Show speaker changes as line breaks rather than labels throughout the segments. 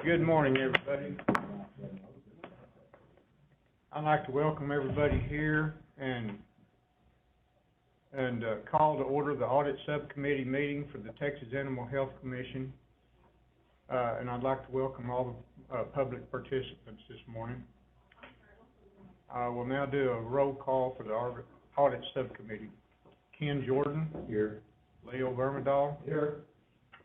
Good morning, everybody. I'd like to welcome everybody here and call to order the Audit Subcommittee meeting for the Texas Animal Health Commission. And I'd like to welcome all the public participants this morning. We'll now do a roll call for the Audit Subcommittee. Ken Jordan. Here. Leo Vermidal. Here.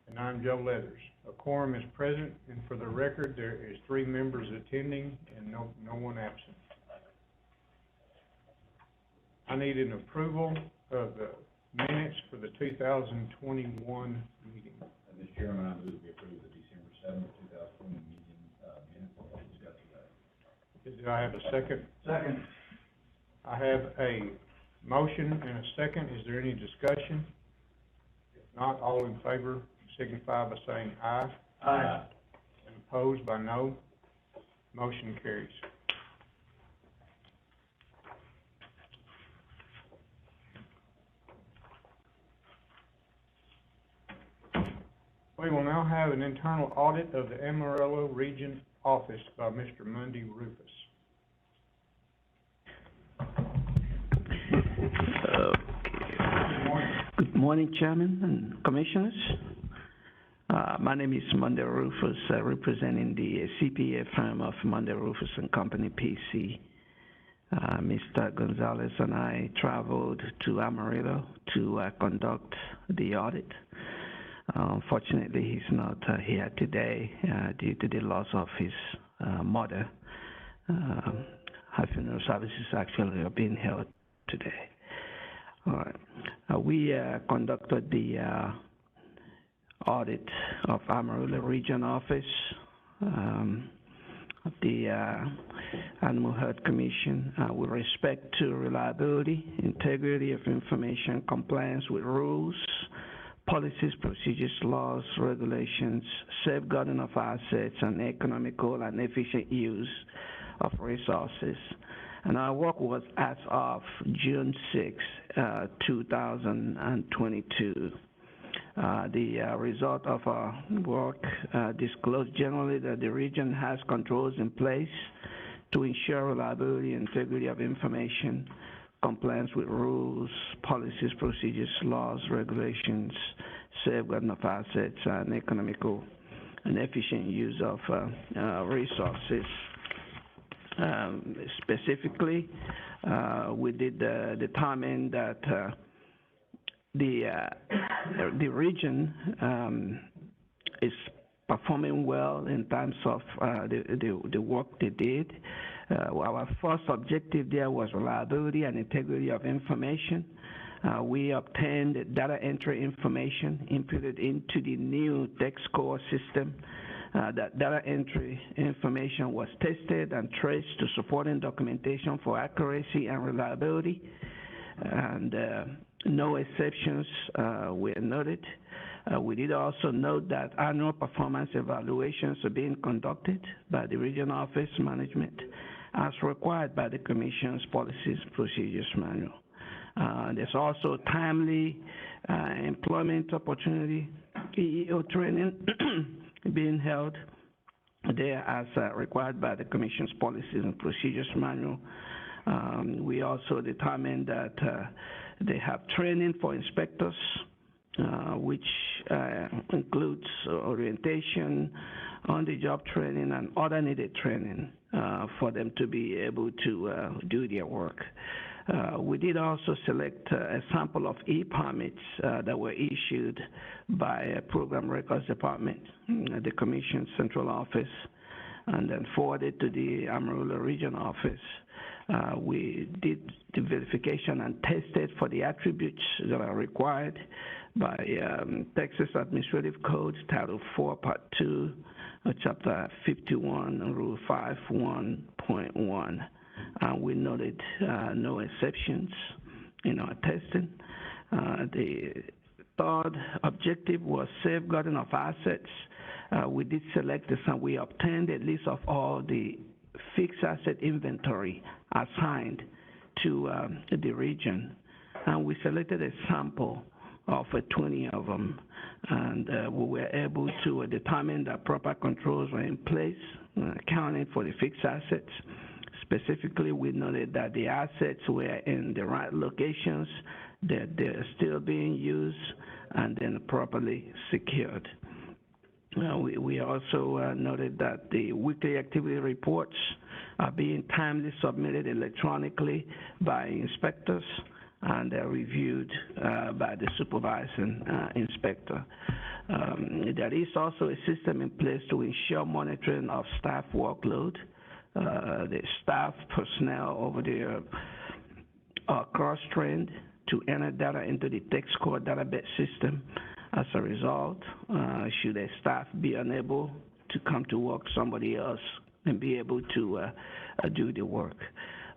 And I'm Joe Leathers. A quorum is present, and for the record, there is 3 members attending and no one absent. I need an approval of the minutes for the 2021 meeting.
Mr. Chairman, I move we approve the December 7th, 2020 meeting minutes as discussed today.
Do I have a second?
Second.
I have a motion and a second. Is there any discussion? If not, all in favor signify by saying aye.
Aye.
And opposed by no. Motion carries. We will now have an internal audit of the Amarillo Region Office by Mr. Monday Rufus.
Good morning, Chairman and Commissioners. My name is Monday Rufus, representing the CPA firm of Monday Rufus and Company, PC. Mr. Gonzalez and I traveled to Amarillo to conduct the audit. Unfortunately, he's not here today due to the loss of his mother. Her funeral services actually are being held today. All right. We conducted the audit of Amarillo Region Office of the Animal Health Commission with respect to reliability, integrity of information, compliance with rules, policies, procedures, laws, regulations, safeguarding of assets, and economical and efficient use of resources. And our work was as of June 6, 2022. The result of our work disclosed generally that the region has controls in place to ensure reliability and integrity of information, compliance with rules, policies, procedures, laws, regulations, safeguarding of assets, and economical and efficient use of resources. Specifically, we did determine that the region is performing well in terms of the work they did. Our first objective there was reliability and integrity of information. We obtained data entry information inputted into the new TechScore system. That data entry information was tested and traced to supporting documentation for accuracy and reliability, and no exceptions were noted. We did also note that annual performance evaluations are being conducted by the region office management as required by the Commission's Policies Procedures Manual. There's also timely employment opportunity EEO training being held there as required by the Commission's Policies and Procedures Manual. We also determined that they have training for inspectors, which includes orientation, on-the-job training, and other needed training for them to be able to do their work. We did also select a sample of e-permits that were issued by a Program Records Department at the Commission's Central Office and then forwarded to the Amarillo Region Office. We did the verification and tested for the attributes that are required by Texas Administrative Code, Title 4, Part 2, Chapter 51, Rule 5.1.1. We noted no exceptions in our testing. The third objective was safeguarding of assets. We did select this, and we obtained a list of all the fixed asset inventory assigned to the region. And we selected a sample for 20 of them. And we were able to determine that proper controls were in place, accounting for the fixed assets. Specifically, we noted that the assets were in the right locations, that they're still being used, and then properly secured. We also noted that the weekly activity reports are being timely submitted electronically by inspectors, and they're reviewed by the supervising inspector. There is also a system in place to ensure monitoring of staff workload. The staff personnel over there are cross-trained to enter data into the tech score database system. As a result, should a staff be unable to come to work, somebody else and be able to do the work.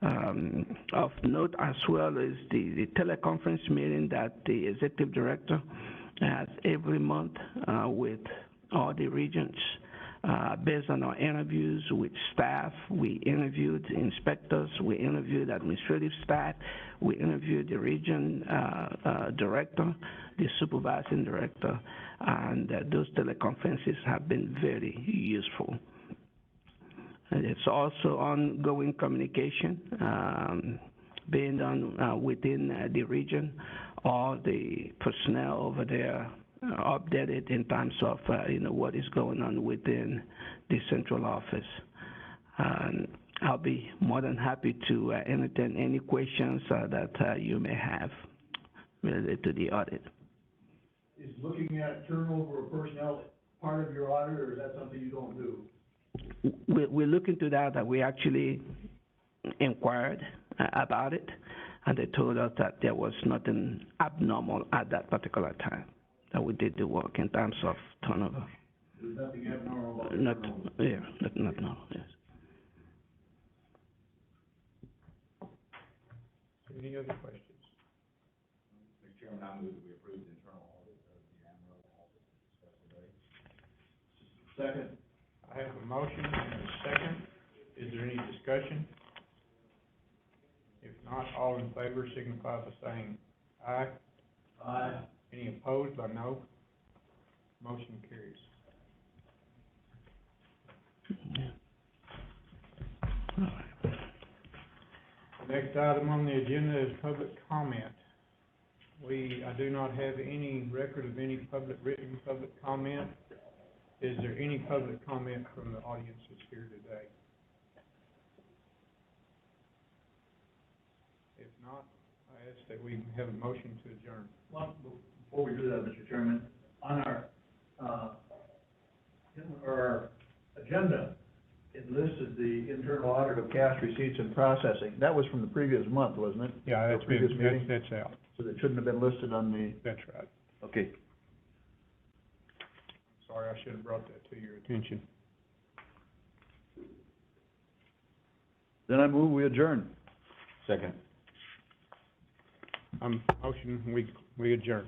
Of note as well is the teleconference meeting that the executive director has every month with all the regions. Based on our interviews with staff, we interviewed inspectors, we interviewed administrative staff, we interviewed the region director, the supervising director, and those teleconferences have been very useful. And it's also ongoing communication being done within the region. All the personnel over there are updated in terms of what is going on within the central office. And I'll be more than happy to entertain any questions that you may have related to the audit.
Is looking at turnover of personnel part of your audit, or is that something you don't do?
We look into that we actually inquired about it, and they told us that there was nothing abnormal at that particular time that we did the work in terms of turnover.
There's nothing abnormal about
Not,
turnover?
yeah, not normal, yes.
Any other questions?
Mr. Chairman, I move that we approve the internal audit of the Amarillo office discussed today.
Second.
I have a motion and a second. Is there any discussion? If not, all in favor signify by saying aye.
Aye.
Any opposed by no? Motion carries. The next item on the agenda is public comment. I do not have any record of any written public comment. Is there any public comment from the audience that's here today? If not, I ask that we have a motion to adjourn.
Well, before we do that, Mr. Chairman, on our agenda, it listed the internal audit of cash receipts and processing. That was from the previous month, wasn't it?
Yeah,
The previous meeting?
that's out.
So that shouldn't have been listed on the,
That's right.
okay.
Sorry, I should have brought that to your attention.
Then I move we adjourn.
Second.
Motion, we adjourn.